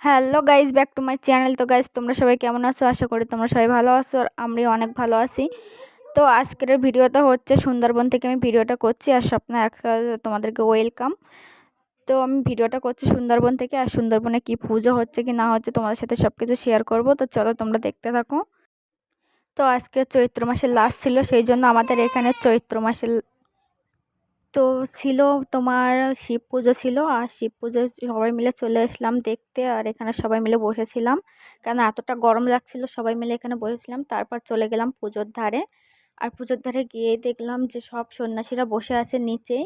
Hello guys, back to my channel. তো guys, তোমরা সবাই কেমন আছো? আশা করি তোমরা সবাই ভালো আছো আর আমরাও অনেক ভালো আছি। তো আজকের ভিডিওটা হচ্ছে সুন্দরবন থেকে আমি ভিডিওটা করছি। আর স্বপ্ন তোমাদেরকে ওয়েলকাম। তো আমি ভিডিওটা করছি সুন্দরবন থেকে। আর সুন্দরবনে কি পুজো হচ্ছে কি না হচ্ছে তোমাদের সাথে সব কিছু শেয়ার করবো। তো চলো তোমরা দেখতে থাকো। তো আজকে চৈত্র মাসের লাস্ট ছিল, সেই জন্য আমাদের এখানে চৈত্র মাসের তো ছিল তোমার শিব পুজো ছিল। আর শিব পুজোয় সবাই মিলে চলে আসলাম দেখতে। আর এখানে সবাই মিলে বসেছিলাম, কারণ এতটা গরম লাগছিল। সবাই মিলে এখানে বসেছিলাম, তারপর চলে গেলাম পুজোর ধারে। আর পুজোর ধারে গিয়ে দেখলাম যে সব সন্ন্যাসীরা বসে আছে নিচেই।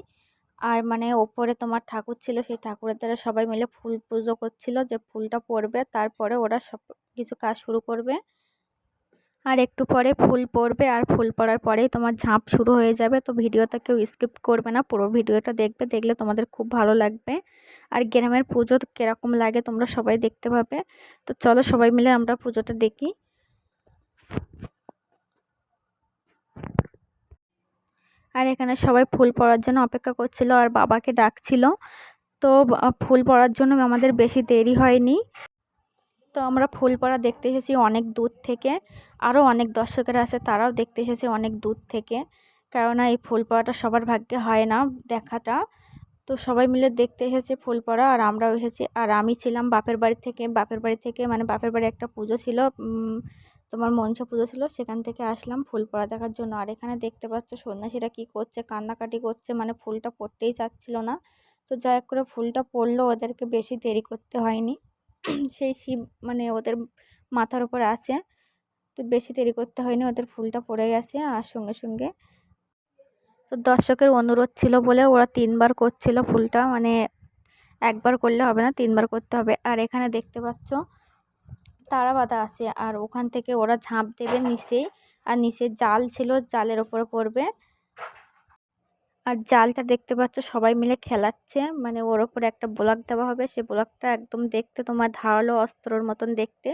আর মানে ওপরে তোমার ঠাকুর ছিল, সেই ঠাকুরের দ্বারা সবাই মিলে ফুল পুজো করছিল, যে ফুলটা পড়বে তারপরে ওরা সব কিছু কাজ শুরু করবে। আর একটু পরে ফুল পড়বে, আর ফুল পড়ার পরেই তোমার ঝাঁপ শুরু হয়ে যাবে। তো ভিডিওটা কেউ স্কিপ করবে না, পুরো ভিডিওটা দেখবে, দেখলে তোমাদের খুব ভালো লাগবে। আর গ্রামের পুজো কিরকম লাগে তোমরা সবাই দেখতে পাবে। তো চলো সবাই মিলে আমরা পুজোটা দেখি। আর এখানে সবাই ফুল পড়ার জন্য অপেক্ষা করছিল আর বাবাকে ডাকছিল। তো ফুল পড়ার জন্য আমাদের বেশি দেরি হয়নি। তো আমরা ফুল পড়া দেখতে এসেছি অনেক দূর থেকে। আরও অনেক দর্শকেরা আছে, তারাও দেখতে এসেছে অনেক দূর থেকে। কেননা এই ফুল পড়াটা সবার ভাগ্যে হয় না দেখাটা। তো সবাই মিলে দেখতে এসেছে ফুল পড়া, আর আমরাও এসেছি। আর আমি ছিলাম বাপের বাড়ি থেকে মানে বাপের বাড়ি একটা পুজো ছিল, তোমার মনসা পুজো ছিল, সেখান থেকে আসলাম ফুল পড়া দেখার জন্য। আর এখানে দেখতে পাচ্ছ সন্ন্যাসীরা কি করছে, কান্নাকাটি করছে, মানে ফুলটা পড়তেই চাচ্ছিল না। তো যাই হোক করে ফুলটা পড়লো, ওদেরকে বেশি দেরি করতে হয়নি। সেই শিব মানে ওদের মাথার উপর আছে, তো বেশি দেরি করতে হয়নি, ওদের ফুলটা পড়ে গেছে। আর সঙ্গে সঙ্গে তো দর্শকের অনুরোধ ছিল বলে ওরা 3বার করছিল ফুলটা, মানে একবার করলে হবে না, 3বার করতে হবে। আর এখানে দেখতে পাচ্ছ তারা বাঁধা আছে, আর ওখান থেকে ওরা ঝাঁপ দেবে নিচেই। আর নিচে জাল ছিল, জালের ওপরে পড়বে। আর জালটা দেখতে পাচ্ছ সবাই মিলে খেলাচ্ছে, মানে ওর ওপরে একটা ব্লক দেওয়া হবে। সে ব্লকটা একদম দেখতে তোমার ধারালো অস্ত্রর মতন দেখতে।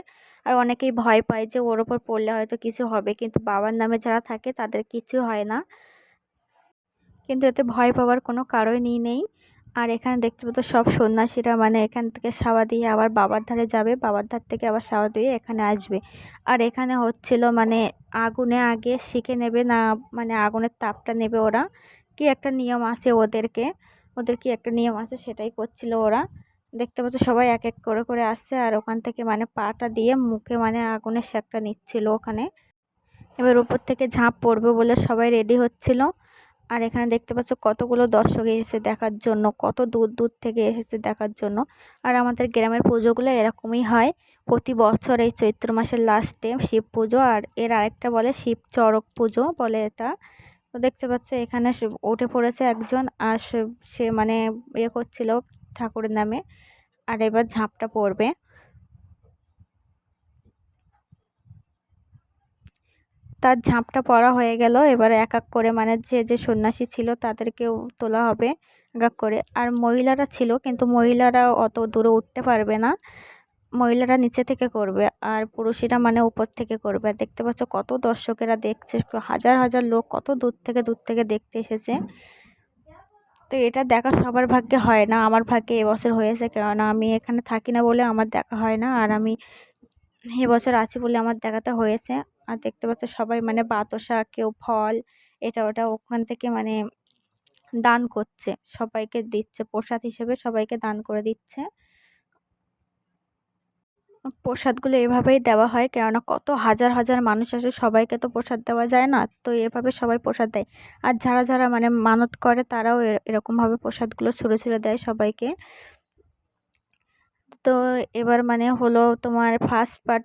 আর অনেকেই ভয় পায় যে ওর ওপর পড়লে হয়তো কিছু হবে, কিন্তু বাবার নামে যারা থাকে তাদের কিছু হয় না। কিন্তু এতে ভয় পাওয়ার কোনো কারণই নেই। আর এখানে দেখতে পাচ্ছ সব সন্ন্যাসীরা মানে এখান থেকে সাওয়া দিয়ে আবার বাবার ধারে যাবে, বাবার ধার থেকে আবার সাওয়া দিয়ে এখানে আসবে। আর এখানে হচ্ছিল মানে আগুনে আগে শিখে নেবে না, মানে আগুনের তাপটা নেবে ওরা। কি একটা নিয়ম আছে ওদের কি একটা নিয়ম আছে, সেটাই করছিল ওরা। দেখতে পাচ্ছ সবাই এক এক করে করে আসছে, আর ওখান থেকে মানে পাটা দিয়ে মুখে মানে আগুনের সেঁকটা নিচ্ছিল ওখানে। এবার উপর থেকে ঝাঁপ পড়বে বলে সবাই রেডি হচ্ছিল। আর এখানে দেখতে পাচ্ছ কতগুলো দর্শক এসেছে দেখার জন্য, কত দূর দূর থেকে এসেছে দেখার জন্য। আর আমাদের গ্রামের পুজোগুলো এরকমই হয় প্রতি বছর, এই চৈত্র মাসের লাস্টে শিব পুজো। আর এর আরেকটা বলে শিব চড়ক পুজো বলে এটা। তো দেখতে পাচ্ছ এখানে উঠে পড়েছে একজন, আর সে মানে ইয়ে করছিল ঠাকুরের নামে। আর এবার ঝাঁপটা পড়বে। তার ঝাঁপটা পড়া হয়ে গেল, এবার এক এক করে মানে যে যে সন্ন্যাসী ছিল তাদেরকেও তোলা হবে এক এক করে। আর মহিলারা ছিল, কিন্তু মহিলারা অত দূরে উঠতে পারবে না, মহিলারা নিচে থেকে করবে আর পুরুষেরা মানে উপর থেকে করবে। আর দেখতে পাচ্ছ কত দর্শকেরা দেখছে, হাজার হাজার লোক কত দূর থেকে দেখতে এসেছে। তো এটা দেখা সবার ভাগ্যে হয় না, আমার ভাগ্যে এবছর হয়েছে, কেননা আমি এখানে থাকি না বলে আমার দেখা হয় না। আর আমি এবছর আছি বলে আমার দেখাটা হয়েছে। আর দেখতে পাচ্ছ সবাই মানে বাতাসা, কেউ ফল, এটা ওটা ওখান থেকে মানে দান করছে, সবাইকে দিচ্ছে প্রসাদ হিসেবে, সবাইকে দান করে দিচ্ছে। প্রসাদগুলো এভাবেই দেওয়া হয়, কেননা কত হাজার হাজার মানুষ আসে, সবাইকে তো প্রসাদ দেওয়া যায় না, তো এভাবে সবাই প্রসাদ দেয়। আর যারা যারা মানে মানত করে তারাও এরকমভাবে প্রসাদগুলো ছুঁড়ে ছুঁড়ে দেয় সবাইকে। তো এবার মানে হলো তোমার ফার্স্ট পার্ট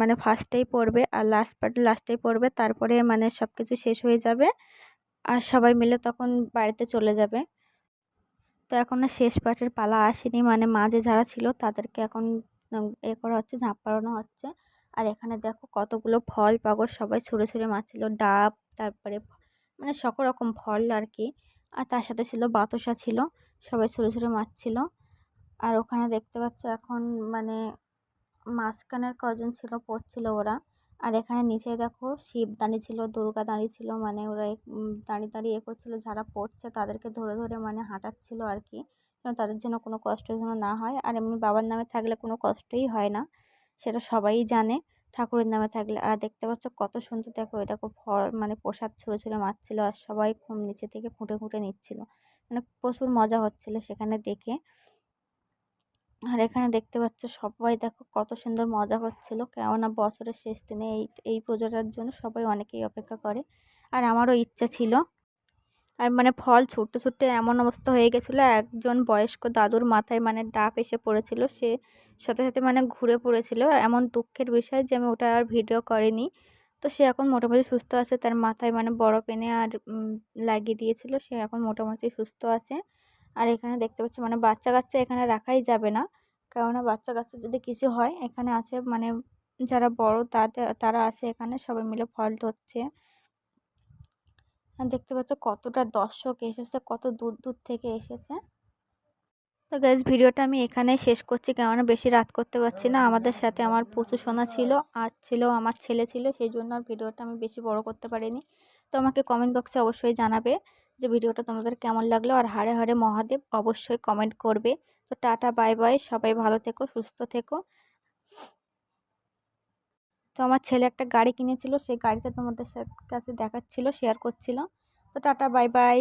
মানে ফার্স্টেই পড়বে, আর লাস্ট পার্ট লাস্টেই পড়বে, তারপরে মানে সব কিছু শেষ হয়ে যাবে। আর সবাই মিলে তখন বাড়িতে চলে যাবে। তো এখনও শেষ পার্টের পালা আসেনি, মানে মাঝে যারা ছিল তাদেরকে এখন এ করা হচ্ছে, ঝাঁপ পাড়ানো হচ্ছে। আর এখানে দেখো কতগুলো ফল পাগড় সবাই ছুঁড়ে ছুঁড়ে মারছিল, ডাব, তারপরে মানে সকল রকম ফল আর কি। আর তার সাথে ছিল বাতাসা ছিল, সবাই ছুঁড়ে ছুঁড়ে মারছিল। আর ওখানে দেখতে পাচ্ছ এখন মানে মাঝখানের কজন ছিল পড়ছিল ওরা। আর এখানে নিচে দেখো শিব দাঁড়িয়ে ছিল, দুর্গা দাঁড়িয়ে ছিল, মানে ওরা দাঁড়িয়ে দাঁড়িয়ে করছিল, যারা পড়ছে তাদেরকে ধরে ধরে মানে হাঁটাচ্ছিল আর কি, যেন তাদের জন্য কোনো কষ্ট যেন না হয়। আর এমনি বাবার নামে থাকলে কোনো কষ্টই হয় না, সেটা সবাই জানে ঠাকুরের নামে থাকলে। আর দেখতে পাচ্ছ কত সুন্দর, দেখো এটা খুব ফল মানে প্রসাদ ছুঁড়ে ছুঁড়ে মারছিল আর সবাই খুব নিচে থেকে খুঁটে খুঁটে নিচ্ছিল, মানে প্রচুর মজা হচ্ছিল সেখানে দেখে। আর এখানে দেখতে পাচ্ছ সবাই দেখো কত সুন্দর মজা হচ্ছিল, কেননা বছরের শেষ দিনে এই পুজোটার জন্য সবাই অনেকেই অপেক্ষা করে। আর আমারও ইচ্ছা ছিল। আর মানে ফল ছুটতে ছুটতে এমন অবস্থা হয়ে গেছিলো, একজন বয়স্ক দাদুর মাথায় মানে ডাব এসে পড়েছিল, সে সাথে সাথে মানে ঘুরে পড়েছিল। এমন দুঃখের বিষয় যে আমি ওটা আর ভিডিও করিনি। তো সে এখন মোটামুটি সুস্থ আছে, তার মাথায় মানে বরফ এনে আর লাগিয়ে দিয়েছিল, সে এখন মোটামুটি সুস্থ আছে। আর এখানে দেখতে পাচ্ছি মানে বাচ্চা কাচ্চা এখানে রাখাই যাবে না, কেননা বাচ্চা কাচ্চা যদি কিছু হয়, এখানে আছে মানে যারা বড় তারা আছে এখানে, সবাই মিলে ফল ধরছে। আর দেখতে পাচ্ছ কতটা দর্শক এসেছে, কত দূর দূর থেকে এসেছে। তো গাইজ ভিডিওটা আমি এখানেই শেষ করছি, কেননা বেশি রাত করতে পারছি না। আমাদের সাথে আমার পুচু সোনা ছিল, আর ছিল আমার ছেলে ছিল, সেই জন্য আর ভিডিওটা আমি বেশি বড় করতে পারিনি। তো আমাকে কমেন্ট বক্সে অবশ্যই জানাবে যে ভিডিওটা তোমাদের কেমন লাগলো। আর হারে হারে মহাদেব অবশ্যই কমেন্ট করবে। তো টাটা বাই বাই, সবাই ভালো থেকো, সুস্থ থেকো। তো আমার ছেলে একটা গাড়ি কিনেছিল, সেই গাড়িটা তোমাদের কাছে দেখাচ্ছিল, শেয়ার করছিল। তো টাটা বাই বাই।